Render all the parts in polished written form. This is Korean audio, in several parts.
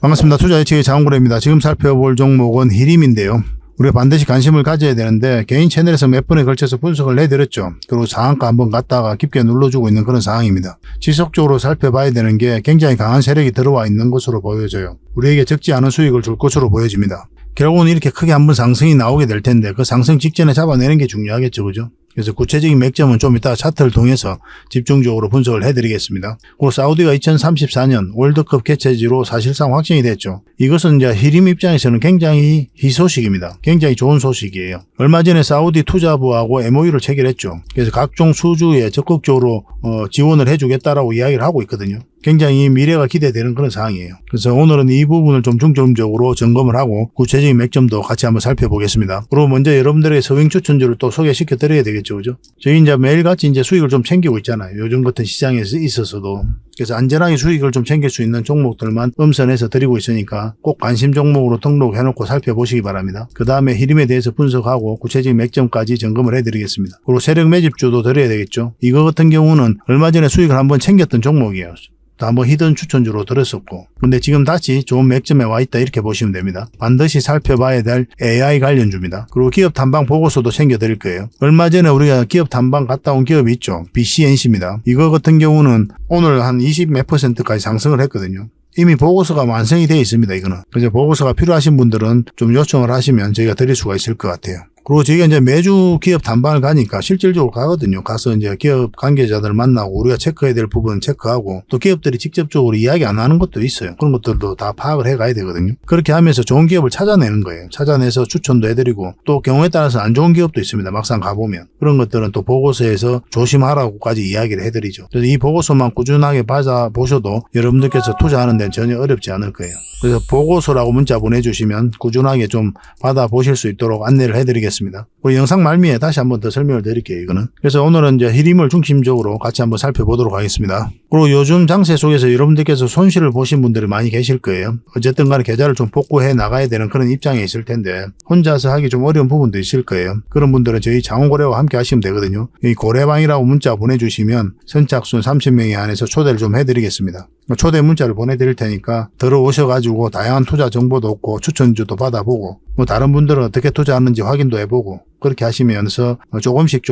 반갑습니다. 투자예측의 장원구레입니다. 지금 살펴볼 종목은 히림인데요. 우리가 반드시 관심을 가져야 되는데 개인 채널에서 몇 번에 걸쳐서 분석을 해드렸죠. 그리고 상한가 한번 갔다가 깊게 눌러주고 있는 그런 상황입니다. 지속적으로 살펴봐야 되는 게 굉장히 강한 세력이 들어와 있는 것으로 보여져요. 우리에게 적지 않은 수익을 줄 것으로 보여집니다. 결국은 이렇게 크게 한번 상승이 나오게 될 텐데 그 상승 직전에 잡아내는 게 중요하겠죠. 그죠? 그래서 구체적인 맥점은 좀 이따 차트를 통해서 집중적으로 분석을 해드리겠습니다. 그리고 사우디가 2034년 월드컵 개최지로 사실상 확정이 됐죠. 이것은 이제 히림 입장에서는 굉장히 희소식입니다. 굉장히 좋은 소식이에요. 얼마 전에 사우디 투자부하고 MOU를 체결했죠. 그래서 각종 수주에 적극적으로 지원을 해주겠다라고 이야기를 하고 있거든요. 굉장히 미래가 기대되는 그런 상황이에요. 그래서 오늘은 이 부분을 좀 중점적으로 점검을 하고 구체적인 맥점도 같이 한번 살펴보겠습니다. 그리고 먼저 여러분들에게 서윙 추천주를 또 소개시켜 드려야 되겠죠. 그죠? 저희 이제 매일같이 이제 수익을 좀 챙기고 있잖아요. 요즘 같은 시장에서 있어서도. 그래서 안전하게 수익을 좀 챙길 수 있는 종목들만 음선해서 드리고 있으니까 꼭 관심 종목으로 등록해놓고 살펴보시기 바랍니다. 그 다음에 히림에 대해서 분석하고 구체적인 맥점까지 점검을 해드리겠습니다. 그리고 세력 매집주도 드려야 되겠죠. 이거 같은 경우는 얼마 전에 수익을 한번 챙겼던 종목이에요. 또 한번 히든 추천주로 들었었고 근데 지금 다시 좋은 맥점에 와 있다 이렇게 보시면 됩니다. 반드시 살펴봐야 될 AI 관련주입니다. 그리고 기업 탐방 보고서도 챙겨드릴 거예요. 얼마 전에 우리가 기업 탐방 갔다 온 기업이 있죠. BCNC입니다. 이거 같은 경우는 오늘 한 20 몇 %까지 상승을 했거든요. 이미 보고서가 완성이 되어 있습니다. 이거는. 그래서 보고서가 필요하신 분들은 좀 요청을 하시면 저희가 드릴 수가 있을 것 같아요. 그리고 저희가 이제 매주 기업 탐방을 가니까 실질적으로 가거든요. 가서 이제 기업 관계자들 만나고 우리가 체크해야 될 부분은 체크하고 또 기업들이 직접적으로 이야기 안 하는 것도 있어요. 그런 것들도 다 파악을 해 가야 되거든요. 그렇게 하면서 좋은 기업을 찾아내는 거예요. 찾아내서 추천도 해드리고 또 경우에 따라서 안 좋은 기업도 있습니다. 막상 가보면. 그런 것들은 또 보고서에서 조심하라고까지 이야기를 해드리죠. 그래서 이 보고서만 꾸준하게 받아보셔도 여러분들께서 투자하는 데는 전혀 어렵지 않을 거예요. 그래서 보고서라고 문자 보내주시면 꾸준하게 좀 받아보실 수 있도록 안내를 해드리겠습니다. 우리 영상 말미에 다시 한번 더 설명을 드릴게요. 이거는. 그래서 오늘은 이제 히림을 중심적으로 같이 한번 살펴보도록 하겠습니다. 그리고 요즘 장세 속에서 여러분들께서 손실을 보신 분들이 많이 계실 거예요. 어쨌든 간에 계좌를 좀 복구해 나가야 되는 그런 입장에 있을 텐데 혼자서 하기 좀 어려운 부분도 있을 거예요. 그런 분들은 저희 장원고래와 함께 하시면 되거든요. 이 고래방이라고 문자 보내주시면 선착순 30명에 한해서 초대를 좀 해드리겠습니다. 초대 문자를 보내드릴 테니까 들어오셔가지고 다양한 투자 정보도 얻고 추천주도 받아보고 뭐 다른 분들은 어떻게 투자하는지 확인도 해보고 그렇게 하시면서 조금씩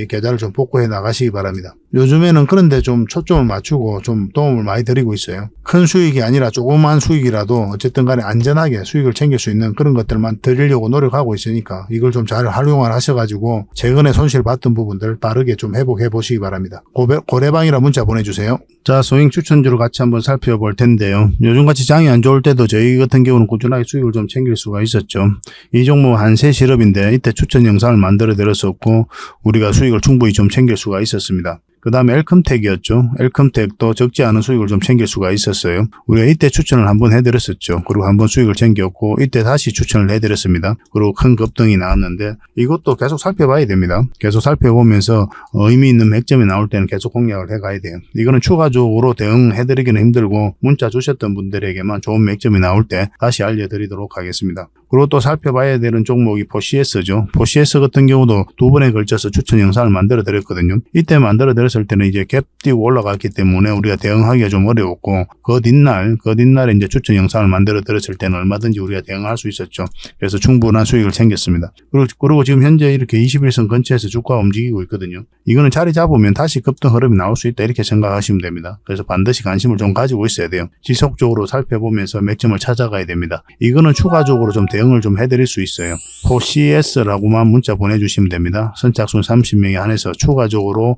계좌를 좀 복구해 나가시기 바랍니다. 요즘에는 그런데 좀 초점을 맞추고 좀 도움을 많이 드리고 있어요. 큰 수익이 아니라 조그만 수익이라도 어쨌든 간에 안전하게 수익을 챙길 수 있는 그런 것들만 드리려고 노력하고 있으니까 이걸 좀 잘 활용을 하셔가지고 최근에 손실 봤던 부분들 빠르게 좀 회복해 보시기 바랍니다. 고래방이라 문자 보내주세요. 자, 소잉 추천주를 같이 한번 살펴볼 텐데요. 요즘같이 장이 안 좋을 때도 저희 같은 경우는 꾸준하게 수익을 좀 챙길 수가 있었죠. 이 종목 한세 실업인데 이때 추천 영상을 만들어 드렸었고 우리가 수익을 충분히 좀 챙길 수가 있었습니다. 그 다음에 엘컴텍이었죠. 엘컴텍도 적지 않은 수익을 좀 챙길 수가 있었어요. 우리가 이때 추천을 한번 해드렸었죠. 그리고 한번 수익을 챙겼고 이때 다시 추천을 해드렸습니다. 그리고 큰 급등이 나왔는데 이것도 계속 살펴봐야 됩니다. 계속 살펴보면서 의미 있는 맥점이 나올 때는 계속 공략을 해가야 돼요. 이거는 추가적으로 대응해드리기는 힘들고 문자 주셨던 분들에게만 좋은 맥점이 나올 때 다시 알려드리도록 하겠습니다. 그리고 또 살펴봐야 되는 종목이 포시에스죠. 포시에스 같은 경우도 두 번에 걸쳐서 추천 영상을 만들어 드렸거든요. 이때 만들어 드렸을 때는 이제 갭 띄고 올라갔기 때문에 우리가 대응하기가 좀 어려웠고 그 뒷날에 이제 추천 영상을 만들어 드렸을 때는 얼마든지 우리가 대응할 수 있었죠. 그래서 충분한 수익을 챙겼습니다. 그리고 지금 현재 이렇게 21선 근처에서 주가가 움직이고 있거든요. 이거는 자리 잡으면 다시 급등 흐름이 나올 수 있다 이렇게 생각하시면 됩니다. 그래서 반드시 관심을 좀 가지고 있어야 돼요. 지속적으로 살펴보면서 맥점을 찾아가야 됩니다. 이거는 추가적으로 좀 대응을 좀 해드릴 수 있어요. 포시에스라고만 문자 보내주시면 됩니다. 선착순 30명에 한해서 추가적으로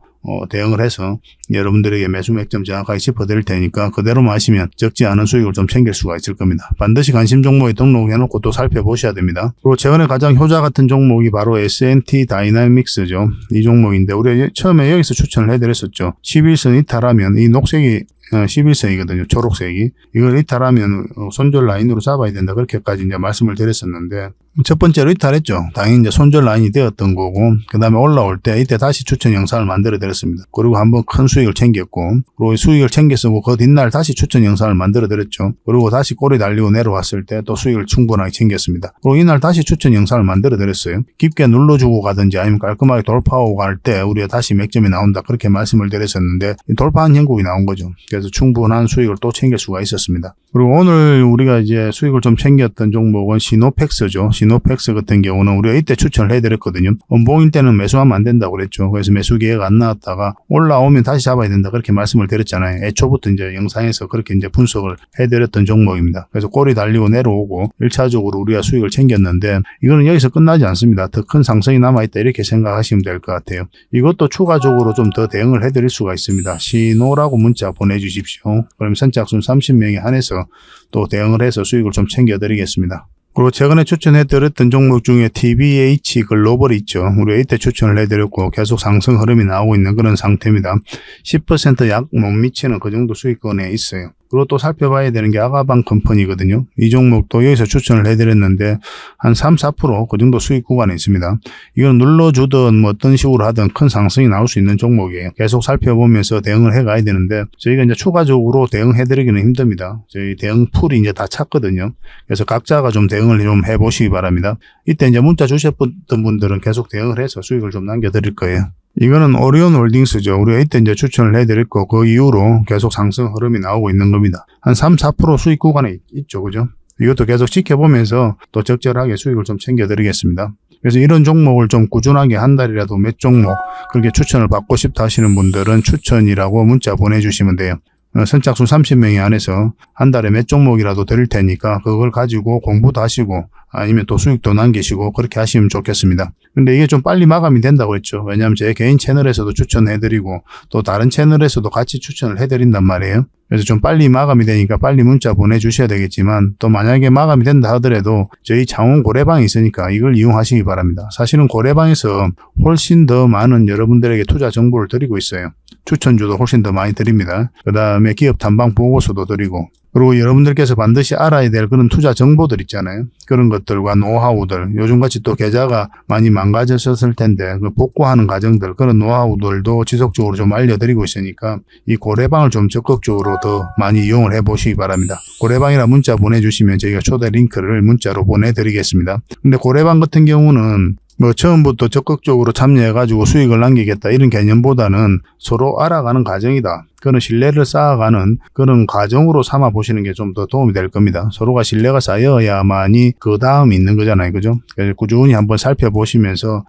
대응을 해서 여러분들에게 매수 맥점 정확하게 짚어드릴 테니까 그대로만 하시면 적지 않은 수익을 좀 챙길 수가 있을 겁니다. 반드시 관심 종목에 등록해놓고 또 살펴보셔야 됩니다. 그리고 최근에 가장 효자 같은 종목이 바로 S&T 다이나믹스죠. 이 종목인데 우리가 처음에 여기서 추천을 해드렸었죠. 11선 이탈하면 이 녹색이 11선이거든요. 초록색이. 이걸 이탈하면 손절 라인으로 잡아야 된다. 그렇게까지 이제 말씀을 드렸었는데 첫 번째로 이탈했죠. 당연히 이제 손절 라인이 되었던 거고, 그 다음에 올라올 때 이때 다시 추천 영상을 만들어 드렸습니다. 그리고 한번 큰 수익을 챙겼고, 그리고 수익을 챙겼고 그 뒷날 다시 추천 영상을 만들어 드렸죠. 그리고 다시 꼬리 달리고 내려왔을 때 또 수익을 충분하게 챙겼습니다. 그리고 이날 다시 추천 영상을 만들어 드렸어요. 깊게 눌러주고 가든지 아니면 깔끔하게 돌파하고 갈 때 우리가 다시 맥점이 나온다, 그렇게 말씀을 드렸었는데 돌파한 형국이 나온 거죠. 그래서 충분한 수익을 또 챙길 수가 있었습니다. 그리고 오늘 우리가 이제 수익을 좀 챙겼던 종목은 시노펙스죠. 시노펙스 같은 경우는 우리가 이때 추천을 해드렸거든요. 원봉일 때는 매수하면 안 된다고 그랬죠. 그래서 매수 기회가 안 나왔다가 올라오면 다시 잡아야 된다, 그렇게 말씀을 드렸잖아요. 애초부터 이제 영상에서 그렇게 이제 분석을 해드렸던 종목입니다. 그래서 꼬리 달리고 내려오고 1차적으로 우리가 수익을 챙겼는데 이거는 여기서 끝나지 않습니다. 더 큰 상승이 남아있다, 이렇게 생각하시면 될 것 같아요. 이것도 추가적으로 좀 더 대응을 해드릴 수가 있습니다. 시노라고 문자 보내주십시오. 그럼 선착순 30명에 한해서 또 대응을 해서 수익을 좀 챙겨드리겠습니다. 그리고 최근에 추천해드렸던 종목 중에 TBH 글로벌이 있죠. 우리가 이때 추천을 해드렸고 계속 상승 흐름이 나오고 있는 그런 상태입니다. 10% 약 못 미치는 그 정도 수익권에 있어요. 그리고 또 살펴봐야 되는 게 아가방 컴퍼니거든요. 이 종목도 여기서 추천을 해드렸는데 한 3, 4% 그 정도 수익 구간에 있습니다. 이건 눌러주든 뭐 어떤 식으로 하든 큰 상승이 나올 수 있는 종목이에요. 계속 살펴보면서 대응을 해가야 되는데 저희가 이제 추가적으로 대응해드리기는 힘듭니다. 저희 대응 풀이 이제 다 찼거든요. 그래서 각자가 좀 대응을 좀 해보시기 바랍니다. 이때 이제 문자 주셨던 분들은 계속 대응을 해서 수익을 좀 남겨드릴 거예요. 이거는 오리온 홀딩스죠. 우리가 이때 이제 추천을 해드렸고 그 이후로 계속 상승 흐름이 나오고 있는 겁니다. 한 3, 4% 수익 구간에 있죠. 그죠? 이것도 계속 지켜보면서 또 적절하게 수익을 좀 챙겨드리겠습니다. 그래서 이런 종목을 좀 꾸준하게 한 달이라도 몇 종목 그렇게 추천을 받고 싶다 하시는 분들은 추천이라고 문자 보내주시면 돼요. 선착순 30명이 안에서 한 달에 몇 종목이라도 드릴 테니까 그걸 가지고 공부도 하시고 아니면 또 수익도 남기시고 그렇게 하시면 좋겠습니다. 근데 이게 좀 빨리 마감이 된다고 했죠. 왜냐하면 제 개인 채널에서도 추천해드리고 또 다른 채널에서도 같이 추천을 해드린단 말이에요. 그래서 좀 빨리 마감이 되니까 빨리 문자 보내주셔야 되겠지만 또 만약에 마감이 된다 하더라도 저희 장원 고래방이 있으니까 이걸 이용하시기 바랍니다. 사실은 고래방에서 훨씬 더 많은 여러분들에게 투자 정보를 드리고 있어요. 추천주도 훨씬 더 많이 드립니다. 그 다음에 기업 탐방 보고서도 드리고 그리고 여러분들께서 반드시 알아야 될 그런 투자 정보들 있잖아요. 그런 것들과 노하우들, 요즘같이 또 계좌가 많이 망가졌을 텐데 그 복구하는 과정들, 그런 노하우들도 지속적으로 좀 알려드리고 있으니까 이 고래방을 좀 적극적으로 더 많이 이용을 해보시기 바랍니다. 고래방이라 문자 보내주시면 저희가 초대 링크를 문자로 보내드리겠습니다. 근데 고래방 같은 경우는 뭐 처음부터 적극적으로 참여해가지고 수익을 남기겠다 이런 개념보다는 서로 알아가는 과정이다. 그런 신뢰를 쌓아가는 그런 과정으로 삼아 보시는 게 좀 더 도움이 될 겁니다. 서로가 신뢰가 쌓여야만이 그 다음이 있는 거잖아요. 그죠? 그래서 꾸준히 한번 살펴보시면서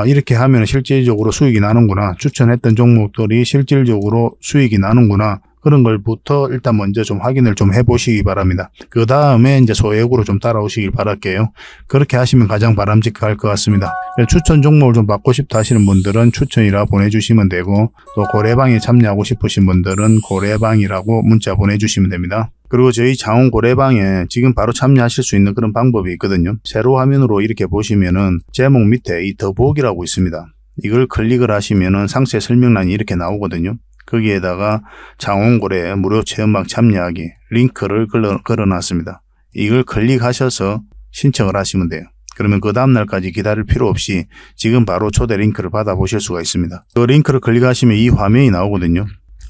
이렇게 하면 실질적으로 수익이 나는구나. 추천했던 종목들이 실질적으로 수익이 나는구나. 그런 걸부터 일단 먼저 좀 확인을 좀 해보시기 바랍니다. 그 다음에 이제 소액으로 좀 따라오시길 바랄게요. 그렇게 하시면 가장 바람직할 것 같습니다. 추천 종목을 좀 받고 싶다 하시는 분들은 추천이라 보내주시면 되고 또 고래방에 참여하고 싶으신 분들은 고래방이라고 문자 보내주시면 됩니다. 그리고 저희 장원 고래방에 지금 바로 참여하실 수 있는 그런 방법이 있거든요. 세로 화면으로 이렇게 보시면은 제목 밑에 이 더보기라고 있습니다. 이걸 클릭을 하시면은 상세 설명란이 이렇게 나오거든요. 거기에다가 장원고래 무료 체험방 참여하기 링크를 걸어놨습니다. 이걸 클릭하셔서 신청을 하시면 돼요. 그러면 그 다음날까지 기다릴 필요 없이 지금 바로 초대 링크를 받아보실 수가 있습니다. 그 링크를 클릭하시면 이 화면이 나오거든요.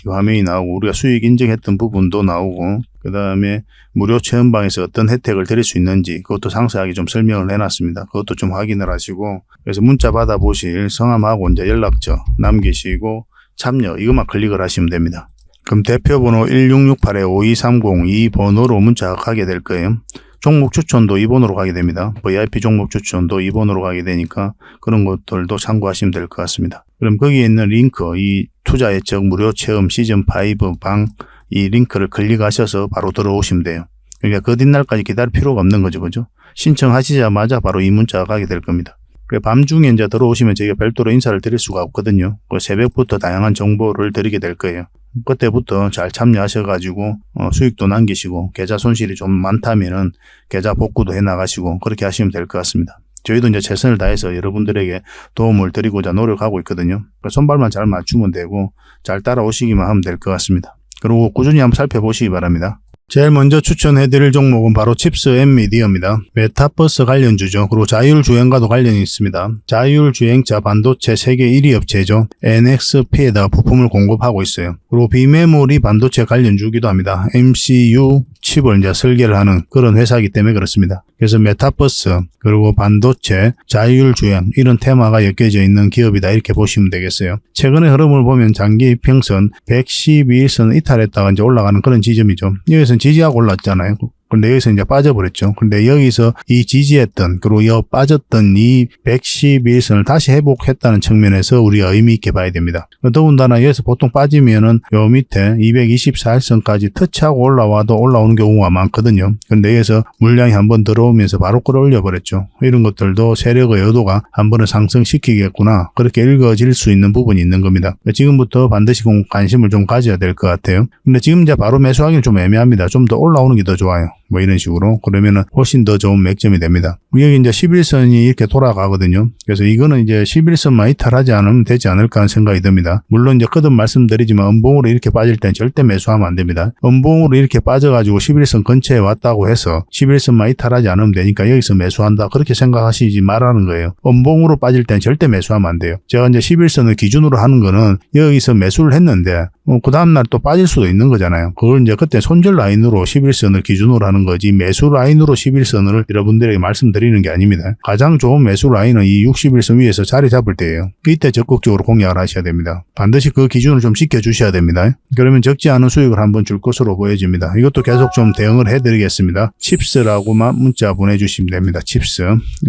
이 화면이 나오고 우리가 수익 인증했던 부분도 나오고 그 다음에 무료 체험방에서 어떤 혜택을 드릴 수 있는지 그것도 상세하게 좀 설명을 해놨습니다. 그것도 좀 확인을 하시고 그래서 문자 받아보실 성함하고 이제 연락처 남기시고 참여 이것만 클릭을 하시면 됩니다. 그럼 대표번호 1668-5230 이 번호로 문자가 가게 될 거예요. 종목 추천도 이 번호로 가게 됩니다. VIP 종목 추천도 이 번호로 가게 되니까 그런 것들도 참고하시면 될 것 같습니다. 그럼 거기에 있는 링크 이 투자 예측 무료 체험 시즌5 방 이 링크를 클릭하셔서 바로 들어오시면 돼요. 그러니까 그 뒷날까지 기다릴 필요가 없는 거죠. 그죠? 신청하시자마자 바로 이 문자가 가게 될 겁니다. 밤중에 이제 들어오시면 저희가 별도로 인사를 드릴 수가 없거든요. 새벽부터 다양한 정보를 드리게 될 거예요. 그때부터 잘 참여하셔가지고 수익도 남기시고 계좌 손실이 좀 많다면은 계좌 복구도 해나가시고 그렇게 하시면 될 것 같습니다. 저희도 이제 최선을 다해서 여러분들에게 도움을 드리고자 노력하고 있거든요. 손발만 잘 맞추면 되고 잘 따라오시기만 하면 될 것 같습니다. 그리고 꾸준히 한번 살펴보시기 바랍니다. 제일 먼저 추천해드릴 종목은 바로 칩스 엔미디어입니다. 메타버스 관련주죠. 그리고 자율주행과도 관련이 있습니다. 자율주행차 반도체 세계 1위 업체죠. NXP에다가 부품을 공급하고 있어요. 그리고 비메모리 반도체 관련주기도 합니다. MCU 칩을 이제 설계를 하는 그런 회사이기 때문에 그렇습니다. 그래서 메타버스 그리고 반도체, 자율주행 이런 테마가 엮여져 있는 기업이다 이렇게 보시면 되겠어요. 최근의 흐름을 보면 장기 이평선 112일선 이탈했다가 이제 올라가는 그런 지점이죠. 여기서 지지하고 올랐잖아요. 근데 여기서 이제 빠져버렸죠. 근데 여기서 이 지지했던 그리고 빠졌던 이 112일선을 다시 회복했다는 측면에서 우리가 의미 있게 봐야 됩니다. 더군다나 여기서 보통 빠지면은 요 밑에 224일선까지 터치하고 올라와도 올라오는 경우가 많거든요. 근데 여기서 물량이 한번 들어오면서 바로 끌어올려 버렸죠. 이런 것들도 세력의 의도가 한 번은 상승시키겠구나 그렇게 읽어질 수 있는 부분이 있는 겁니다. 지금부터 반드시 관심을 좀 가져야 될 것 같아요. 근데 지금 이제 바로 매수하기는 좀 애매합니다. 좀 더 올라오는 게 더 좋아요. 뭐 이런 식으로 그러면은 훨씬 더 좋은 맥점이 됩니다. 여기 이제 11선이 이렇게 돌아가거든요. 그래서 이거는 이제 11선만 이탈하지 않으면 되지 않을까 하는 생각이 듭니다. 물론 이제 거듭 말씀드리지만 음봉으로 이렇게 빠질 땐 절대 매수하면 안 됩니다. 음봉으로 이렇게 빠져가지고 11선 근처에 왔다고 해서 11선만 이탈하지 않으면 되니까 여기서 매수한다 그렇게 생각하시지 말라는 거예요. 음봉으로 빠질 땐 절대 매수하면 안 돼요. 제가 이제 11선을 기준으로 하는 거는 여기서 매수를 했는데 그 다음날 또 빠질 수도 있는 거잖아요. 그걸 이제 그때 손절 라인으로 11선을 기준으로 하는 거지 매수 라인으로 11선을 여러분들에게 말씀드리는 게 아닙니다. 가장 좋은 매수 라인은 이 61선 위에서 자리 잡을 때예요. 이때 적극적으로 공략을 하셔야 됩니다. 반드시 그 기준을 좀 지켜주셔야 됩니다. 그러면 적지 않은 수익을 한번 줄 것으로 보여집니다. 이것도 계속 좀 대응을 해드리겠습니다. 칩스라고만 문자 보내주시면 됩니다. 칩스.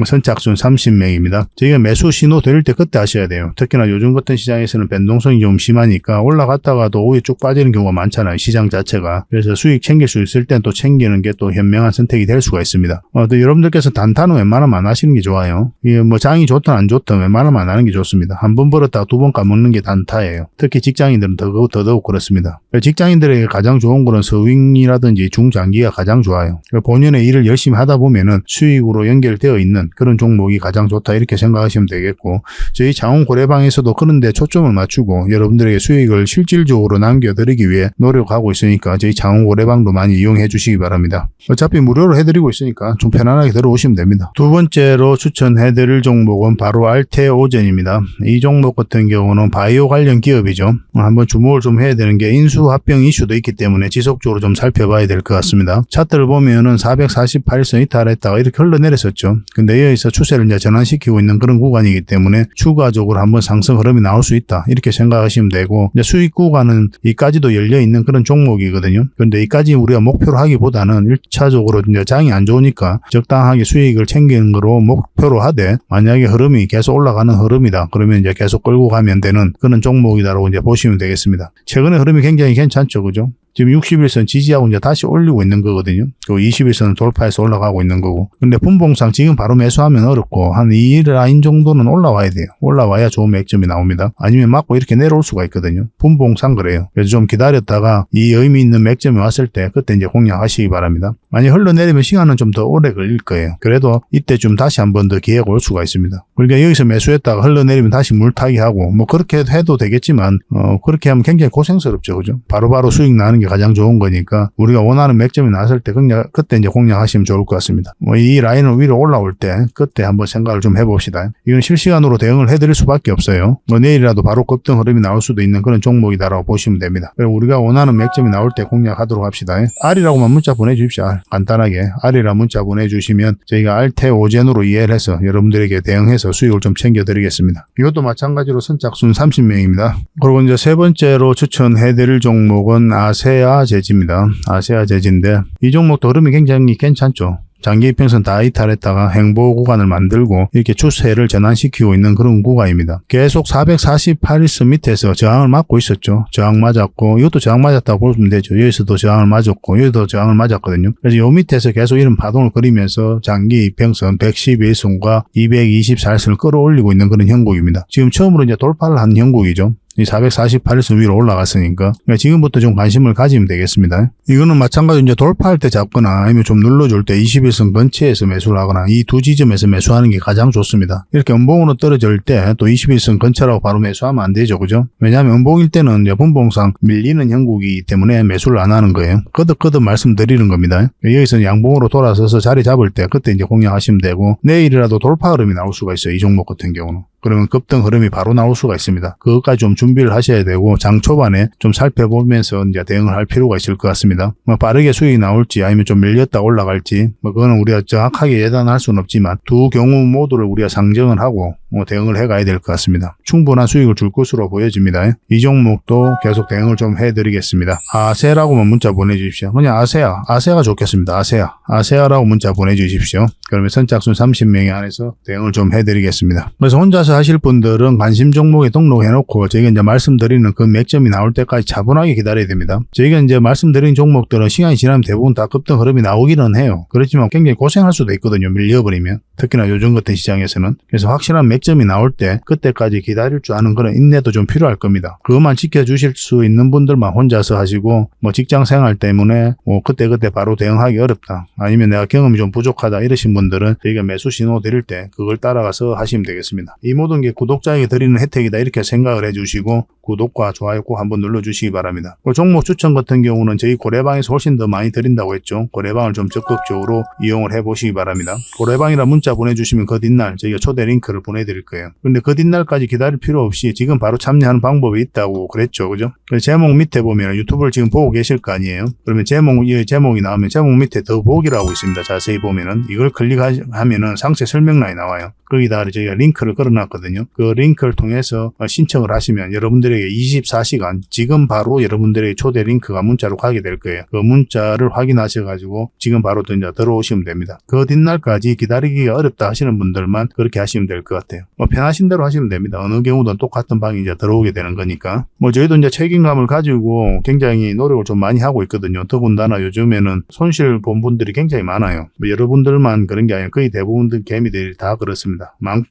선착순 30명입니다. 저희가 매수 신호 드릴 때 그때 하셔야 돼요. 특히나 요즘 같은 시장에서는 변동성이 좀 심하니까 올라갔다가 또 오후에 쭉 빠지는 경우가 많잖아요. 시장 자체가. 그래서 수익 챙길 수 있을 땐 또 챙기는 게 또 현명한 선택이 될 수가 있습니다. 또 여러분들께서 단타는 웬만하면 안 하시는 게 좋아요. 이게 뭐 장이 좋든 안 좋든 웬만하면 안 하는 게 좋습니다. 한 번 벌었다가 두 번 까먹는 게 단타예요. 특히 직장인들은 더더욱 그렇습니다. 직장인들에게 가장 좋은 거는 서윙이라든지 중장기가 가장 좋아요. 본연의 일을 열심히 하다 보면은 수익으로 연결되어 있는 그런 종목이 가장 좋다 이렇게 생각하시면 되겠고 저희 장원고래방에서도 그런데 초점을 맞추고 여러분들에게 수익을 실질적으로 남겨드리기 위해 노력하고 있으니까 저희 장원고래방도 많이 이용해 주시기 바랍니다. 어차피 무료로 해드리고 있으니까 좀 편안하게 들어오시면 됩니다. 두 번째로 추천해드릴 종목은 바로 알테오젠입니다. 이 종목 같은 경우는 바이오 관련 기업이죠. 한번 주목을 좀 해야 되는 게 인수합병 이슈도 있기 때문에 지속적으로 좀 살펴봐야 될 것 같습니다. 차트를 보면은 448선 이탈했다가 이렇게 흘러내렸었죠. 근데 여기서 추세를 이제 전환시키고 있는 그런 구간이기 때문에 추가적으로 한번 상승 흐름이 나올 수 있다 이렇게 생각하시면 되고 이제 수익 구간은 이까지도 열려 있는 그런 종목이거든요. 그런데 이까지 우리가 목표로 하기보다는 1차적으로 이제 장이 안 좋으니까 적당하게 수익을 챙기는 거로 목표로 하되 만약에 흐름이 계속 올라가는 흐름이다 그러면 이제 계속 끌고 가면 되는 그런 종목이다라고 이제 보시면 되겠습니다. 최근에 흐름이 굉장히 괜찮죠, 그죠? 지금 60일선 지지하고 이제 다시 올리고 있는 거거든요. 그 20일선은 돌파해서 올라가고 있는 거고. 근데 분봉상 지금 바로 매수하면 어렵고 한 이 라인 정도는 올라와야 돼요. 올라와야 좋은 맥점이 나옵니다. 아니면 맞고 이렇게 내려올 수가 있거든요. 분봉상 그래요. 그래서 좀 기다렸다가 이 의미 있는 맥점이 왔을 때 그때 이제 공략하시기 바랍니다. 만약 흘러내리면 시간은 좀 더 오래 걸릴 거예요. 그래도 이때쯤 다시 한 번 더 기회가 올 수가 있습니다. 그러니까 여기서 매수했다가 흘러내리면 다시 물타기 하고 뭐 그렇게 해도 되겠지만 그렇게 하면 굉장히 고생스럽죠, 그죠? 바로바로 수익 나는 게 가장 좋은 거니까 우리가 원하는 맥점이 나왔을 때 그때 이제 공략하시면 좋을 것 같습니다. 뭐 이 라인을 위로 올라올 때 그때 한번 생각을 좀 해봅시다. 이건 실시간으로 대응을 해드릴 수밖에 없어요. 뭐 내일이라도 바로 급등 흐름이 나올 수도 있는 그런 종목이다라고 보시면 됩니다. 그리고 우리가 원하는 맥점이 나올 때 공략하도록 합시다. R이라고만 문자 보내주십시오. 간단하게 R이라 문자 보내주시면 저희가 알테오젠으로 이해를 해서 여러분들에게 대응해서 수익을 좀 챙겨드리겠습니다. 이것도 마찬가지로 선착순 30명입니다. 그리고 이제 세 번째로 추천해드릴 종목은 아세아제지입니다. 아세아제지인데 이 종목도 흐름이 굉장히 괜찮죠. 장기 이평선 다 이탈했다가 행보 구간을 만들고 이렇게 추세를 전환시키고 있는 그런 구간입니다. 계속 448일선 밑에서 저항을 맞고 있었죠. 저항 맞았고 이것도 저항 맞았다고 보시면 되죠. 여기서도 저항을 맞았고 여기도 저항을 맞았거든요. 그래서 이 밑에서 계속 이런 파동을 그리면서 장기 이평선 111선과 224일선을 끌어올리고 있는 그런 형국입니다. 지금 처음으로 이제 돌파를 한 형국이죠. 이 448에서 위로 올라갔으니까 지금부터 좀 관심을 가지면 되겠습니다. 이거는 마찬가지로 이제 돌파할 때 잡거나 아니면 좀 눌러줄 때 21선 근처에서 매수를 하거나 이 두 지점에서 매수하는 게 가장 좋습니다. 이렇게 음봉으로 떨어질 때 또 21선 근처라고 바로 매수하면 안 되죠. 그죠? 왜냐하면 음봉일 때는 이제 분봉상 밀리는 형국이기 때문에 매수를 안 하는 거예요. 거듭 말씀드리는 겁니다. 여기서 양봉으로 돌아서서 자리 잡을 때 그때 이제 공략하시면 되고, 내일이라도 돌파 흐름이 나올 수가 있어요. 이 종목 같은 경우는. 그러면 급등 흐름이 바로 나올 수가 있습니다. 그것까지 좀 준비를 하셔야 되고, 장 초반에 좀 살펴보면서 이제 대응을 할 필요가 있을 것 같습니다. 빠르게 수익이 나올지 아니면 좀 밀렸다 올라갈지 그거는 우리가 정확하게 예단할 수는 없지만 두 경우 모두를 우리가 상정을 하고 대응을 해가야 될 것 같습니다. 충분한 수익을 줄 것으로 보여집니다. 이 종목도 계속 대응을 좀 해드리겠습니다. 아세라고만 문자 보내주십시오. 그냥 아세가 좋겠습니다. 아세아라고 문자 보내주십시오. 그러면 선착순 30명에 한해서 대응을 좀 해드리겠습니다. 그래서 혼자서 하실 분들은 관심 종목에 등록해놓고 저희가 이제 말씀드리는 그 맥점이 나올 때까지 차분하게 기다려야 됩니다. 저희가 이제 말씀드린 종목들은 시간이 지나면 대부분 다 급등 흐름이 나오기는 해요. 그렇지만 굉장히 고생할 수도 있거든요. 밀려버리면. 특히나 요즘 같은 시장에서는. 그래서 확실한 맥점이 나올 때 그때까지 기다릴 줄 아는 그런 인내도 좀 필요할 겁니다. 그것만 지켜주실 수 있는 분들만 혼자서 하시고 직장 생활 때문에 그때 바로 대응하기 어렵다. 아니면 내가 경험이 좀 부족하다 이러신 분들은 저희가 매수 신호 드릴 때 그걸 따라가서 하시면 되겠습니다. 이 모든 게 구독자에게 드리는 혜택이다 이렇게 생각을 해주시고 구독과 좋아요 꼭 한번 눌러주시기 바랍니다. 종목 추천 같은 경우는 저희 고래방에서 훨씬 더 많이 드린다고 했죠. 고래방을 좀 적극적으로 이용을 해보시기 바랍니다. 고래방이라 문자 보내주시면 그 뒷날 저희가 초대 링크를 보내드릴 거예요. 근데 그 뒷날까지 기다릴 필요 없이 지금 바로 참여하는 방법이 있다고 그랬죠. 그죠? 제목 밑에 보면 유튜브를 지금 보고 계실 거 아니에요. 그러면 제목이 나오면 제목 밑에 더보기라고 있습니다. 자세히 보면은 이걸 클릭하면은 상세 설명란이 나와요. 거기다가 저희가 링크를 걸어놨거든요. 그 링크를 통해서 신청을 하시면 여러분들에게 24시간 지금 바로 여러분들에게 초대 링크가 문자로 가게 될 거예요. 그 문자를 확인하셔가지고 지금 바로 이제 들어오시면 됩니다. 그 뒷날까지 기다리기가 어렵다 하시는 분들만 그렇게 하시면 될 것 같아요. 편하신 대로 하시면 됩니다. 어느 경우든 똑같은 방에 이제 들어오게 되는 거니까. 저희도 이제 책임감을 가지고 굉장히 노력을 좀 많이 하고 있거든요. 더군다나 요즘에는 손실 본 분들이 굉장히 많아요. 여러분들만 그런 게 아니라 거의 대부분 개미들이 다 그렇습니다.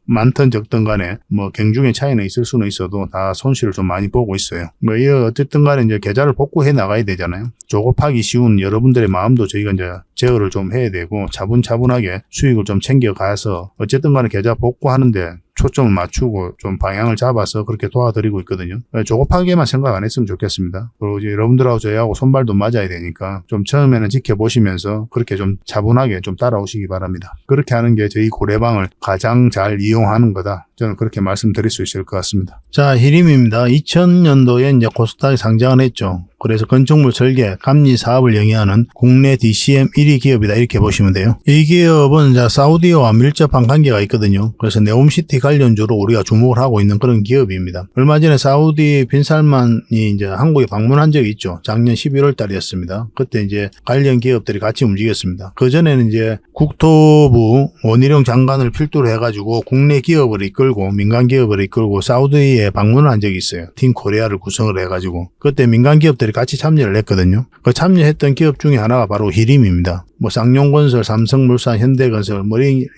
많든 적든 간에 경중의 차이는 있을 수는 있어도 다 손실을 좀 많이 보고 있어요. 어쨌든 간에 이제 계좌를 복구해 나가야 되잖아요. 조급하기 쉬운 여러분들의 마음도 저희가 이제 제어를 좀 해야 되고 차분차분하게 수익을 좀 챙겨가서 어쨌든 간에 계좌 복구하는데 초점을 맞추고 좀 방향을 잡아서 그렇게 도와드리고 있거든요. 조급하게만 생각 안 했으면 좋겠습니다. 그리고 이제 여러분들하고 저희하고 손발도 맞아야 되니까 좀 처음에는 지켜보시면서 그렇게 좀 차분하게 좀 따라오시기 바랍니다. 그렇게 하는 게 저희 고래방을 가장 잘 이용하는 거다. 저는 그렇게 말씀드릴 수 있을 것 같습니다. 자, 히림입니다. 2000년도에 이제 코스닥에 상장을 했죠. 그래서 건축물 설계, 감리 사업을 영위하는 국내 DCM 1위 기업이다 이렇게 보시면 돼요. 이 기업은 이제 사우디와 밀접한 관계가 있거든요. 그래서 네옴시티 관련주로 우리가 주목을 하고 있는 그런 기업입니다. 얼마 전에 사우디 빈살만이 이제 한국에 방문한 적이 있죠. 작년 11월 달이었습니다. 그때 이제 관련 기업들이 같이 움직였습니다. 그 전에는 이제 국토부 원희룡 장관을 필두로 해가지고 국내 기업을 이끌고 민간 기업을 이끌고 사우디에 방문을 한 적이 있어요. 팀 코리아를 구성을 해가지고 그때 민간 기업들이 같이 참여를 했거든요. 그 참여했던 기업 중에 하나가 바로 히림입니다. 쌍용건설, 삼성물산, 현대건설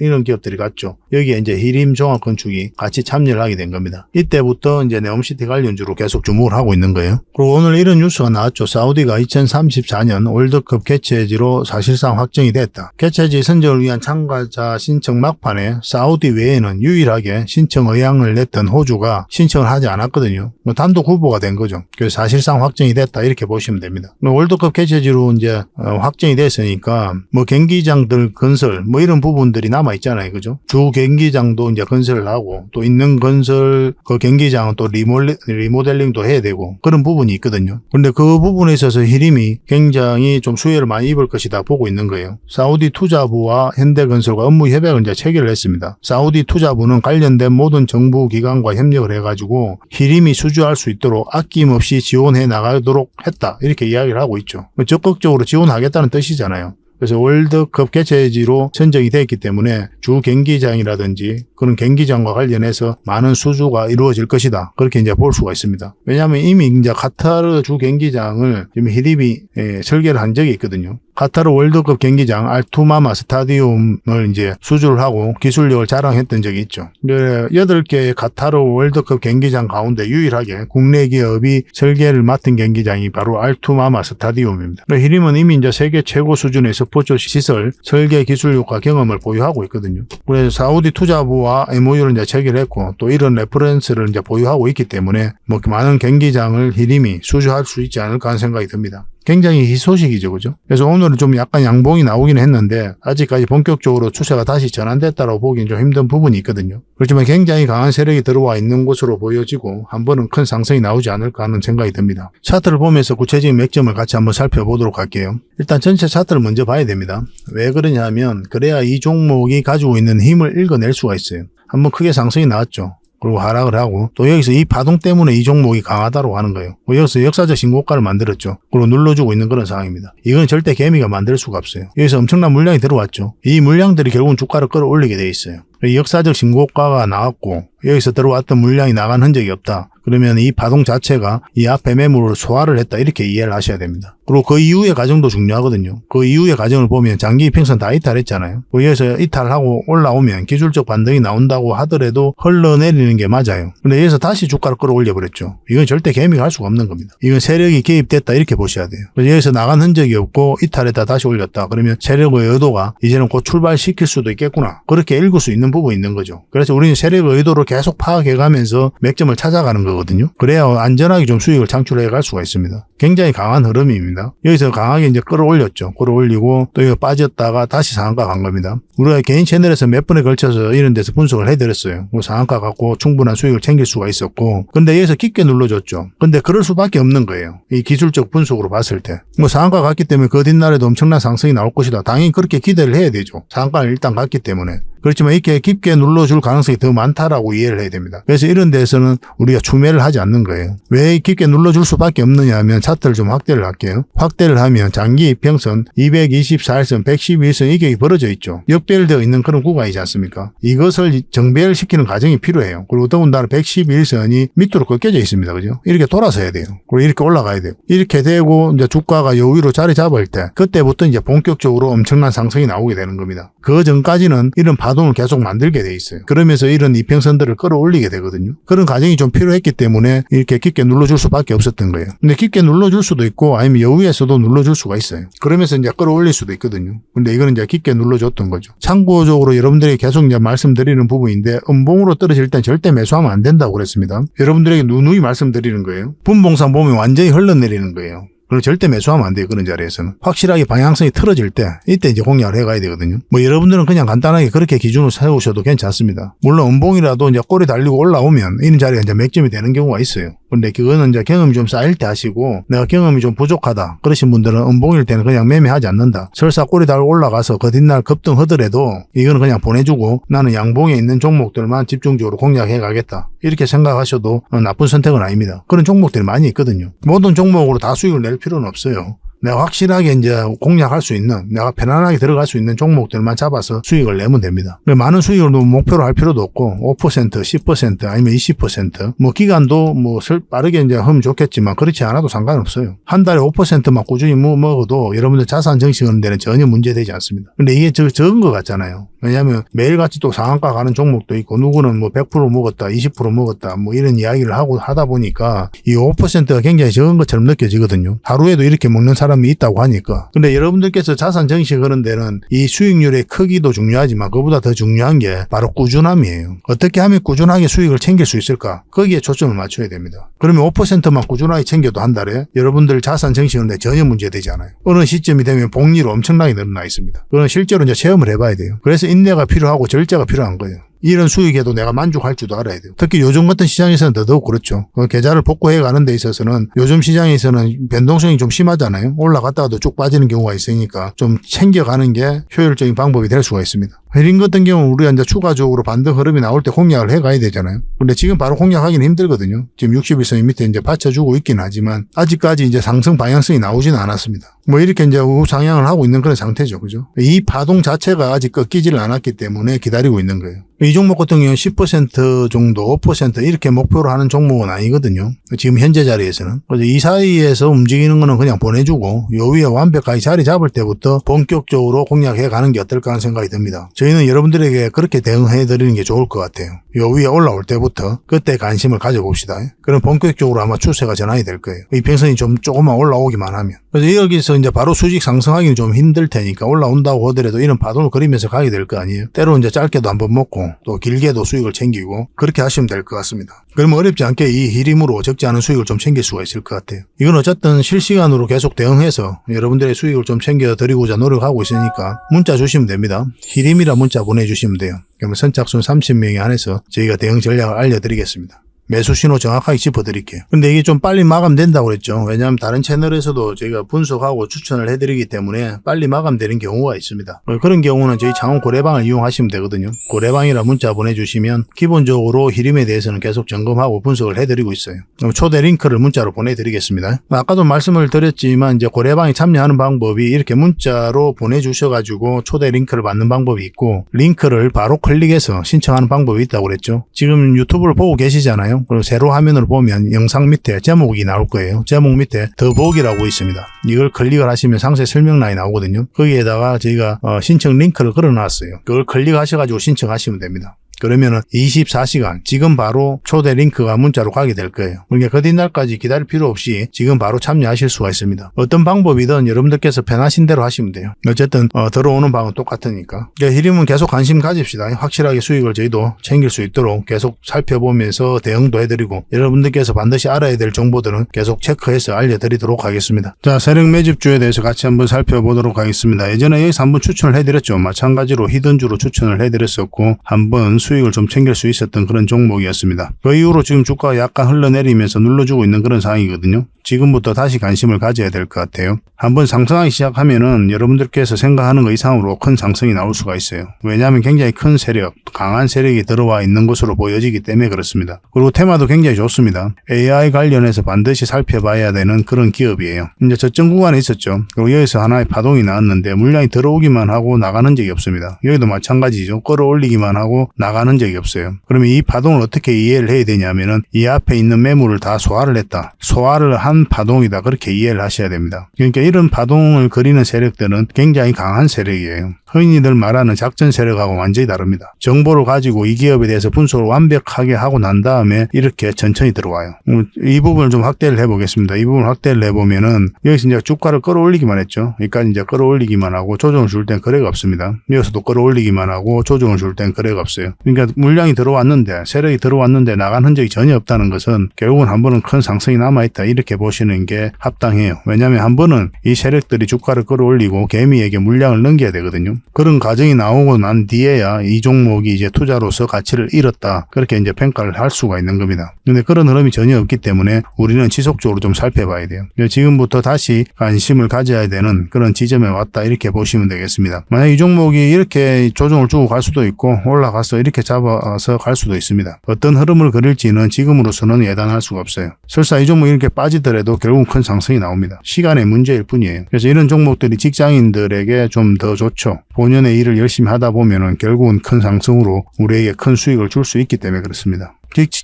이런 기업들이 갔죠. 여기에 이제 히림종합건축이 같이 참여를 하게 된 겁니다. 이때부터 이제 네옴시티 관련주로 계속 주목을 하고 있는 거예요. 그리고 오늘 이런 뉴스가 나왔죠. 사우디가 2034년 월드컵 개최지로 사실상 확정이 됐다. 개최지 선정을 위한 참가자 신청 막판에 사우디 외에는 유일하게 신청 의향을 냈던 호주가 신청을 하지 않았거든요. 단독 후보가 된 거죠. 그래서 사실상 확정이 됐다 이렇게 보시면 됩니다. 월드컵 개최지로 이제 확정이 됐으니까 경기장들 건설 이런 부분들이 남아 있잖아요. 그죠? 주 경기장도 이제 건설을 하고 또 있는 건설 그 경기장은 또 리모델링도 해야 되고 그런 부분이 있거든요. 그런데 그 부분에 있어서 히림이 굉장히 좀 수혜를 많이 입을 것이다 보고 있는 거예요. 사우디 투자부와 현대건설과 업무 협약을 이제 체결을 했습니다. 사우디 투자부는 관련된 모든 정부 기관과 협력을 해가지고 히림이 수주할 수 있도록 아낌없이 지원해 나가도록 했다. 이렇게 이야기를 하고 있죠. 적극적으로 지원하겠다는 뜻이잖아요. 그래서 월드컵 개최지로 선정이 됐기 때문에 주 경기장이라든지 그런 경기장과 관련해서 많은 수주가 이루어질 것이다. 그렇게 이제 볼 수가 있습니다. 왜냐하면 이미 이제 카타르 주 경기장을 지금 히림이 설계를 한 적이 있거든요. 카타르 월드컵 경기장 알투마마 스타디움을 이제 수주를 하고 기술력을 자랑했던 적이 있죠. 8개의 카타르 월드컵 경기장 가운데 유일하게 국내 기업이 설계를 맡은 경기장이 바로 알투마마 스타디움입니다. 히림은 이미 이제 세계 최고 수준의 스포츠 시설, 설계 기술력과 경험을 보유하고 있거든요. 그래서 사우디 투자부와 MOU를 이제 체결했고 또 이런 레퍼런스를 이제 보유하고 있기 때문에 뭐 많은 경기장을 히림이 수주할 수 있지 않을까 하는 생각이 듭니다. 굉장히 희소식이죠, 그죠? 그래서 오늘은 좀 약간 양봉이 나오긴 했는데 아직까지 본격적으로 추세가 다시 전환됐다고 보기엔 좀 힘든 부분이 있거든요. 그렇지만 굉장히 강한 세력이 들어와 있는 것으로 보여지고 한 번은 큰 상승이 나오지 않을까 하는 생각이 듭니다. 차트를 보면서 구체적인 맥점을 같이 한번 살펴보도록 할게요. 일단 전체 차트를 먼저 봐야 됩니다. 왜 그러냐 하면 그래야 이 종목이 가지고 있는 힘을 읽어낼 수가 있어요. 한번 크게 상승이 나왔죠. 그리고 하락을 하고 또 여기서 이 파동 때문에 이 종목이 강하다고 하는 거예요. 여기서 역사적 신고가를 만들었죠. 그리고 눌러주고 있는 그런 상황입니다. 이건 절대 개미가 만들 수가 없어요. 여기서 엄청난 물량이 들어왔죠. 이 물량들이 결국은 주가를 끌어올리게 돼 있어요. 역사적 신고가가 나왔고 여기서 들어왔던 물량이 나간 흔적이 없다. 그러면 이 파동 자체가 이 앞에 매물을 소화를 했다. 이렇게 이해를 하셔야 됩니다. 그리고 그 이후의 과정도 중요하거든요. 그 이후의 과정을 보면 장기 이평선 다 이탈했잖아요. 여기서 이탈하고 올라오면 기술적 반등이 나온다고 하더라도 흘러내리는 게 맞아요. 근데 여기서 다시 주가를 끌어올려 버렸죠. 이건 절대 개미가 할 수가 없는 겁니다. 이건 세력이 개입됐다 이렇게 보셔야 돼요. 그래서 여기서 나간 흔적이 없고 이탈했다 다시 올렸다. 그러면 세력의 의도가 이제는 곧 출발시킬 수도 있겠구나. 그렇게 읽을 수 있는 부분이 있는 거죠. 그래서 우리는 세력의 의도를 계속 파악해가면서 맥점을 찾아가는 거거든요. 그래야 안전하게 좀 수익을 창출해 갈 수가 있습니다. 굉장히 강한 흐름입니다. 여기서 강하게 이제 끌어올렸죠. 끌어올리고 또 여기 빠졌다가 다시 상한가 간 겁니다. 우리가 개인 채널에서 몇 번에 걸쳐서 이런 데서 분석을 해드렸어요. 뭐 상한가 갖고 충분한 수익을 챙길 수가 있었고 근데 여기서 깊게 눌러줬죠. 근데 그럴 수밖에 없는 거예요. 이 기술적 분석으로 봤을 때. 뭐 상한가 갔기 때문에 그 뒷날에도 엄청난 상승이 나올 것이다. 당연히 그렇게 기대를 해야 되죠. 상한가를 일단 갔기 때문에. 그렇지만 이렇게 깊게 눌러줄 가능성이 더 많다라고 이해를 해야 됩니다. 그래서 이런 데서는 우리가 추매를 하지 않는 거예요. 왜 깊게 눌러줄 수밖에 없느냐 하면 차트를 좀 확대를 할게요. 확대를 하면 장기 이평선 224일선, 111선 이게 벌어져 있죠. 역배열되어 있는 그런 구간이지 않습니까? 이것을 정배열시키는 과정이 필요해요. 그리고 더군다나 111선이 밑으로 꺾여져 있습니다. 그죠? 이렇게 돌아서야 돼요. 그리고 이렇게 올라가야 돼요. 이렇게 되고 이제 주가가 요 위로 자리 잡을 때 그때부터 이제 본격적으로 엄청난 상승이 나오게 되는 겁니다. 그 전까지는 이런 파동을 계속 만들게 돼 있어요. 그러면서 이런 이평선들을 끌어올리게 되거든요. 그런 과정이 좀 필요했기 때문에 이렇게 깊게 눌러줄 수밖에 없었던 거예요. 근데 깊게 눌러줄 수도 있고 아니면 여위에서도 눌러줄 수가 있어요. 그러면서 이제 끌어올릴 수도 있거든요. 근데 이거는 이제 깊게 눌러줬던 거죠. 참고적으로 여러분들에게 계속 이제 말씀드리는 부분인데 음봉으로 떨어질 땐 절대 매수하면 안 된다고 그랬습니다. 여러분들에게 누누이 말씀드리는 거예요. 분봉상 보면 완전히 흘러내리는 거예요. 그럼 절대 매수하면 안 돼요. 그런 자리에서는. 확실하게 방향성이 틀어질 때 이때 이제 공략을 해가야 되거든요. 뭐 여러분들은 그냥 간단하게 그렇게 기준으로 세우셔도 괜찮습니다. 물론 음봉이라도 이제 꼬리 달리고 올라오면 이런 자리가 이제 맥점이 되는 경우가 있어요. 근데 그거는 이제 경험이 좀 쌓일 때 하시고 내가 경험이 좀 부족하다 그러신 분들은 음봉일 때는 그냥 매매하지 않는다. 설사 꼬리 달고 올라가서 그 뒷날 급등하더라도 이거는 그냥 보내주고 나는 양봉에 있는 종목들만 집중적으로 공략해 가겠다. 이렇게 생각하셔도 나쁜 선택은 아닙니다. 그런 종목들이 많이 있거든요. 모든 종목으로 다 수익을 낼 필요는 없어요. 내가 확실하게 이제 공략할 수 있는, 내가 편안하게 들어갈 수 있는 종목들만 잡아서 수익을 내면 됩니다. 많은 수익을 목표로 할 필요도 없고 5%, 10% 아니면 20% 뭐 기간도 뭐 빠르게 이제 하면 좋겠지만 그렇지 않아도 상관없어요. 한 달에 5%만 꾸준히 먹어도 여러분들 자산 정식하는 데는 전혀 문제되지 않습니다. 근데 이게 적은 것 같잖아요. 왜냐하면 매일같이 또 상한가 가는 종목도 있고 누구는 뭐 100% 먹었다, 20% 먹었다 뭐 이런 이야기를 하다 보니까 이 5%가 굉장히 적은 것처럼 느껴지거든요. 하루에도 이렇게 먹는 사람이 있다고 하니까. 근데 여러분들께서 자산 정식하는 데는 이 수익률의 크기도 중요하지만 그보다 더 중요한 게 바로 꾸준함이에요. 어떻게 하면 꾸준하게 수익을 챙길 수 있을까? 거기에 초점을 맞춰야 됩니다. 그러면 5%만 꾸준하게 챙겨도 한 달에 여러분들 자산 정식하는 데 전혀 문제되지 않아요. 어느 시점이 되면 복리로 엄청나게 늘어나 있습니다. 그건 실제로 이제 체험을 해봐야 돼요. 그래서 인내가 필요하고 절제가 필요한 거예요. 이런 수익에도 내가 만족할 줄도 알아야 돼요. 특히 요즘 같은 시장에서는 더더욱 그렇죠. 계좌를 복구해 가는 데 있어서는 요즘 시장에서는 변동성이 좀 심하잖아요. 올라갔다가도 쭉 빠지는 경우가 있으니까 좀 챙겨가는 게 효율적인 방법이 될 수가 있습니다. 헤링 같은 경우는 우리가 이제 추가적으로 반등 흐름이 나올 때 공략을 해 가야 되잖아요. 근데 지금 바로 공략하기는 힘들거든요. 지금 60일선 밑에 이제 받쳐주고 있긴 하지만 아직까지 이제 상승 방향성이 나오지는 않았습니다. 뭐 이렇게 이제 우상향을 하고 있는 그런 상태죠. 그죠? 이 파동 자체가 아직 꺾이지를 않았기 때문에 기다리고 있는 거예요. 이 종목 같은 경우는 10% 정도, 5% 이렇게 목표로 하는 종목은 아니거든요. 지금 현재 자리에서는. 그래서 이 사이에서 움직이는 거는 그냥 보내주고 요 위에 완벽하게 자리 잡을 때부터 본격적으로 공략해 가는 게 어떨까 하는 생각이 듭니다. 저희는 여러분들에게 그렇게 대응해 드리는 게 좋을 것 같아요. 요 위에 올라올 때부터 그때 관심을 가져봅시다. 그럼 본격적으로 아마 추세가 전환이 될 거예요. 이평선이 좀 조금만 올라오기만 하면. 그래서 여기서 이제 바로 수직 상승하기는 좀 힘들 테니까 올라온다고 하더라도 이런 파동을 그리면서 가게 될 거 아니에요. 때로 이제 짧게도 한번 먹고 또 길게도 수익을 챙기고 그렇게 하시면 될 것 같습니다. 그러면 어렵지 않게 이 히림으로 적지 않은 수익을 좀 챙길 수가 있을 것 같아요. 이건 어쨌든 실시간으로 계속 대응해서 여러분들의 수익을 좀 챙겨드리고자 노력하고 있으니까 문자 주시면 됩니다. 히림이라 문자 보내주시면 돼요. 그러면 선착순 30명에 한해서 저희가 대응 전략을 알려드리겠습니다. 매수 신호 정확하게 짚어드릴게요. 근데 이게 좀 빨리 마감된다고 그랬죠. 왜냐하면 다른 채널에서도 저희가 분석하고 추천을 해드리기 때문에 빨리 마감되는 경우가 있습니다. 그런 경우는 저희 창원 고래방을 이용하시면 되거든요. 고래방이라 문자 보내주시면 기본적으로 히림에 대해서는 계속 점검하고 분석을 해드리고 있어요. 그럼 초대 링크를 문자로 보내드리겠습니다. 아까도 말씀을 드렸지만 이제 고래방에 참여하는 방법이 이렇게 문자로 보내주셔가지고 초대 링크를 받는 방법이 있고 링크를 바로 클릭해서 신청하는 방법이 있다고 그랬죠. 지금 유튜브를 보고 계시잖아요. 그리고 세로 화면을 보면 영상 밑에 제목이 나올 거예요. 제목 밑에 더보기라고 있습니다. 이걸 클릭을 하시면 상세 설명란이 나오거든요. 거기에다가 저희가 신청 링크를 걸어놨어요. 그걸 클릭하셔가지고 신청하시면 됩니다. 그러면은 24시간 지금 바로 초대 링크가 문자로 가게 될 거예요. 그러니까 그 뒷날까지 기다릴 필요 없이 지금 바로 참여하실 수가 있습니다. 어떤 방법이든 여러분들께서 편하신 대로 하시면 돼요. 어쨌든 들어오는 방은 똑같으니까. 그러니까 히림은 계속 관심 가집시다. 확실하게 수익을 저희도 챙길 수 있도록 계속 살펴보면서 대응도 해드리고 여러분들께서 반드시 알아야 될 정보들은 계속 체크해서 알려드리도록 하겠습니다. 자, 세력 매집주에 대해서 같이 한번 살펴보도록 하겠습니다. 예전에 여기서 한번 추천을 해드렸죠. 마찬가지로 히든주로 추천을 해드렸었고 한번 수익을 좀 챙길 수 있었던 그런 종목이었습니다. 그 이후로 지금 주가가 약간 흘러내리면서 눌러주고 있는 그런 상황이거든요. 지금부터 다시 관심을 가져야 될 것 같아요. 한번 상승하기 시작하면은 여러분들께서 생각하는 것 이상으로 큰 상승이 나올 수가 있어요. 왜냐하면 굉장히 큰 세력, 강한 세력이 들어와 있는 것으로 보여지기 때문에 그렇습니다. 그리고 테마도 굉장히 좋습니다. AI 관련해서 반드시 살펴봐야 되는 그런 기업이에요. 이제 저점 구간에 있었죠. 그리고 여기서 하나의 파동이 나왔는데 물량이 들어오기만 하고 나가는 적이 없습니다. 여기도 마찬가지죠. 끌어올리기만 하고 나가는 적이 없어요. 그러면 이 파동을 어떻게 이해를 해야 되냐면은 이 앞에 있는 매물을 다 소화를 했다. 소화를 한 파동이다. 그렇게 이해를 하셔야 됩니다. 그러니까 이런 파동을 그리는 세력들은 굉장히 강한 세력이에요. 흔히들 말하는 작전 세력하고 완전히 다릅니다. 정보를 가지고 이 기업에 대해서 분석을 완벽하게 하고 난 다음에 이렇게 천천히 들어와요. 이 부분을 좀 확대를 해보겠습니다. 이 부분을 확대를 해보면은 여기서 이제 주가를 끌어올리기만 했죠. 여기까지 이제 끌어올리기만 하고 조정을 줄 땐 거래가 없습니다. 여기서도 끌어올리기만 하고 조정을 줄 땐 거래가 없어요. 그러니까 물량이 들어왔는데 세력이 들어왔는데 나간 흔적이 전혀 없다는 것은 결국은 한 번은 큰 상승이 남아있다. 이렇게 보시는 게 합당해요. 왜냐하면 한 번은 이 세력들이 주가를 끌어올리고 개미에게 물량을 넘겨야 되거든요. 그런 과정이 나오고 난 뒤에야 이 종목이 이제 투자로서 가치를 잃었다. 그렇게 이제 평가를 할 수가 있는 겁니다. 근데 그런 흐름이 전혀 없기 때문에 우리는 지속적으로 좀 살펴봐야 돼요. 지금부터 다시 관심을 가져야 되는 그런 지점에 왔다. 이렇게 보시면 되겠습니다. 만약 이 종목이 이렇게 조정을 주고 갈 수도 있고 올라가서 이렇게 잡아서 갈 수도 있습니다. 어떤 흐름을 그릴지는 지금으로서는 예단할 수가 없어요. 설사 이 종목이 이렇게 빠지더라도 결국은 큰 상승이 나옵니다. 시간의 문제일 뿐이에요. 그래서 이런 종목들이 직장인들에게 좀 더 좋죠. 본연의 일을 열심히 하다 보면은 결국은 큰 상승으로 우리에게 큰 수익을 줄 수 있기 때문에 그렇습니다.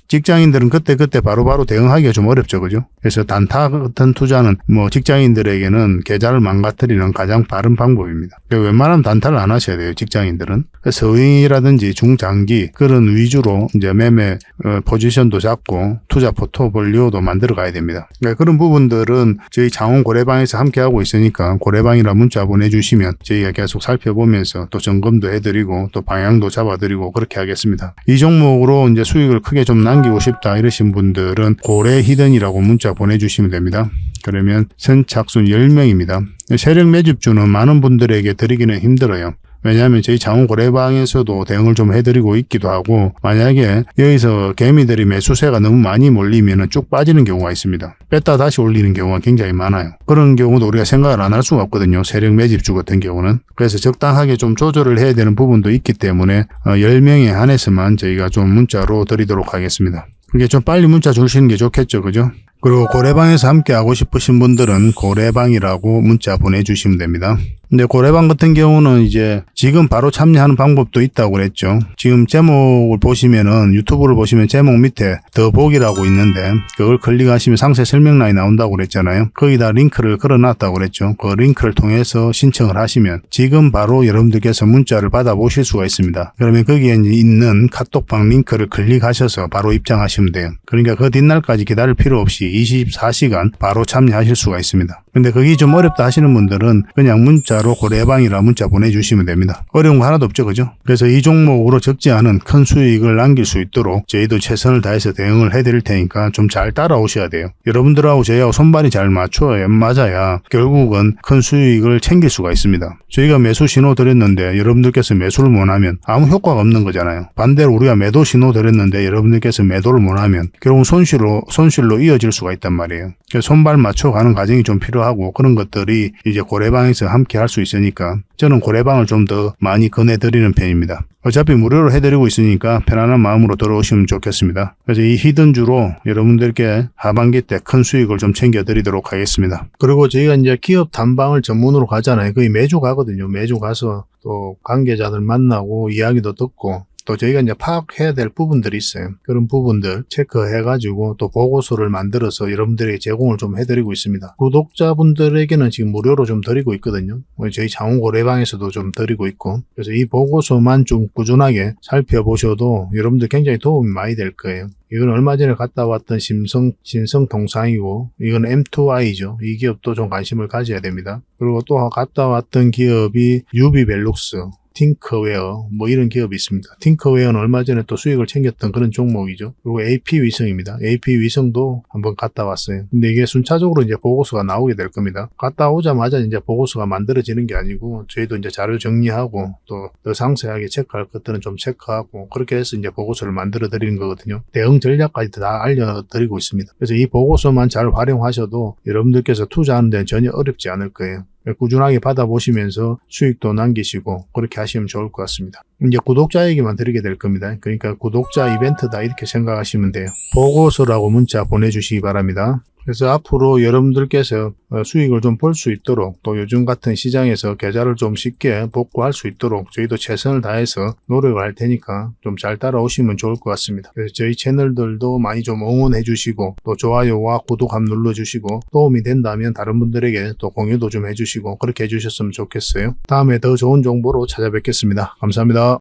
직장인들은 그때 바로바로 대응하기가 좀 어렵죠. 그죠? 그래서 단타 같은 투자는 뭐 직장인들에게는 계좌를 망가뜨리는 가장 빠른 방법입니다. 웬만하면 단타를 안 하셔야 돼요. 직장인들은. 서윙이라든지 중장기 그런 위주로 이제 매매 포지션도 잡고 투자 포트폴리오도 만들어 가야 됩니다. 그러니까 그런 부분들은 저희 창원 고래방에서 함께 하고 있으니까 고래방이라 문자 보내주시면 저희가 계속 살펴보면서 또 점검도 해드리고 또 방향도 잡아드리고 그렇게 하겠습니다. 이 종목으로 이제 수익을 크게 좀 남기고 싶다 이러신 분들은 고래 히든이라고 문자 보내주시면 됩니다. 그러면 선착순 10명입니다. 세력 매집주는 많은 분들에게 드리기는 힘들어요. 왜냐하면 저희 장원 고래방에서도 대응을 좀 해드리고 있기도 하고, 만약에 여기서 개미들이 매수세가 너무 많이 몰리면 쭉 빠지는 경우가 있습니다. 뺐다 다시 올리는 경우가 굉장히 많아요. 그런 경우도 우리가 생각을 안 할 수가 없거든요. 세력 매집주 같은 경우는. 그래서 적당하게 좀 조절을 해야 되는 부분도 있기 때문에 10명에 한해서만 저희가 좀 문자로 드리도록 하겠습니다. 그게 좀 빨리 문자 주시는 게 좋겠죠, 그죠? 그리고 고래방에서 함께 하고 싶으신 분들은 고래방이라고 문자 보내주시면 됩니다. 근데 고래방 같은 경우는 이제 지금 바로 참여하는 방법도 있다고 그랬죠. 지금 제목을 보시면은, 유튜브를 보시면 제목 밑에 더보기라고 있는데 그걸 클릭하시면 상세 설명란이 나온다고 그랬잖아요. 거기다 링크를 걸어놨다고 그랬죠. 그 링크를 통해서 신청을 하시면 지금 바로 여러분들께서 문자를 받아보실 수가 있습니다. 그러면 거기에 있는 카톡방 링크를 클릭하셔서 바로 입장하시면 돼요. 그러니까 그 뒷날까지 기다릴 필요 없이 24시간 바로 참여하실 수가 있습니다. 근데 그게 좀 어렵다 하시는 분들은 그냥 문자로 고래방이라 문자 보내주시면 됩니다. 어려운 거 하나도 없죠, 그죠? 그래서 이 종목으로 적지 않은 큰 수익을 남길 수 있도록 저희도 최선을 다해서 대응을 해드릴 테니까 좀 잘 따라오셔야 돼요. 여러분들하고 저희하고 손발이 잘 맞아야 결국은 큰 수익을 챙길 수가 있습니다. 저희가 매수 신호 드렸는데 여러분들께서 매수를 못하면 아무 효과가 없는 거잖아요. 반대로 우리가 매도 신호 드렸는데 여러분들께서 매도를 못하면 결국 손실로 이어질 수가 있단 말이에요. 그래서 손발 맞춰가는 과정이 좀 필요하고, 그런 것들이 이제 고래방에서 함께 할 수 있으니까 저는 고래방을 좀 더 많이 권해드리는 편입니다. 어차피 무료로 해드리고 있으니까 편안한 마음으로 들어오시면 좋겠습니다. 그래서 이 히든주로 여러분들께 하반기 때 큰 수익을 좀 챙겨드리도록 하겠습니다. 그리고 저희가 이제 기업 탐방을 전문으로 가잖아요. 거의 매주 가거든요. 매주 가서 또 관계자들 만나고 이야기도 듣고, 또 저희가 이제 파악해야 될 부분들이 있어요. 그런 부분들 체크해가지고 또 보고서를 만들어서 여러분들에게 제공을 좀 해드리고 있습니다. 구독자분들에게는 지금 무료로 좀 드리고 있거든요. 저희 장원고래방에서도 좀 드리고 있고, 그래서 이 보고서만 좀 꾸준하게 살펴보셔도 여러분들 굉장히 도움이 많이 될 거예요. 이건 얼마 전에 갔다 왔던 신성통상이고, 이건 M2I죠. 이 기업도 좀 관심을 가져야 됩니다. 그리고 또 갔다 왔던 기업이 유비벨룩스, 팅커웨어 뭐 이런 기업이 있습니다. 팅커웨어는 얼마 전에 또 수익을 챙겼던 그런 종목이죠. 그리고 AP위성입니다. AP위성도 한번 갔다 왔어요. 근데 이게 순차적으로 이제 보고서가 나오게 될 겁니다. 갔다 오자마자 이제 보고서가 만들어지는 게 아니고 저희도 이제 자료 정리하고 또 더 상세하게 체크할 것들은 좀 체크하고, 그렇게 해서 이제 보고서를 만들어 드리는 거거든요. 대응 전략까지 다 알려드리고 있습니다. 그래서 이 보고서만 잘 활용하셔도 여러분들께서 투자하는 데는 전혀 어렵지 않을 거예요. 꾸준하게 받아보시면서 수익도 남기시고 그렇게 하시면 좋을 것 같습니다. 이제 구독자에게만 드리게 될 겁니다. 그러니까 구독자 이벤트다 이렇게 생각하시면 돼요. 보고서라고 문자 보내주시기 바랍니다. 그래서 앞으로 여러분들께서 수익을 좀 볼 수 있도록, 또 요즘 같은 시장에서 계좌를 좀 쉽게 복구할 수 있도록 저희도 최선을 다해서 노력을 할 테니까 좀 잘 따라오시면 좋을 것 같습니다. 그래서 저희 채널들도 많이 좀 응원해 주시고, 또 좋아요와 구독 한번 눌러주시고, 도움이 된다면 다른 분들에게 또 공유도 좀 해주시고 그렇게 해주셨으면 좋겠어요. 다음에 더 좋은 정보로 찾아뵙겠습니다. 감사합니다.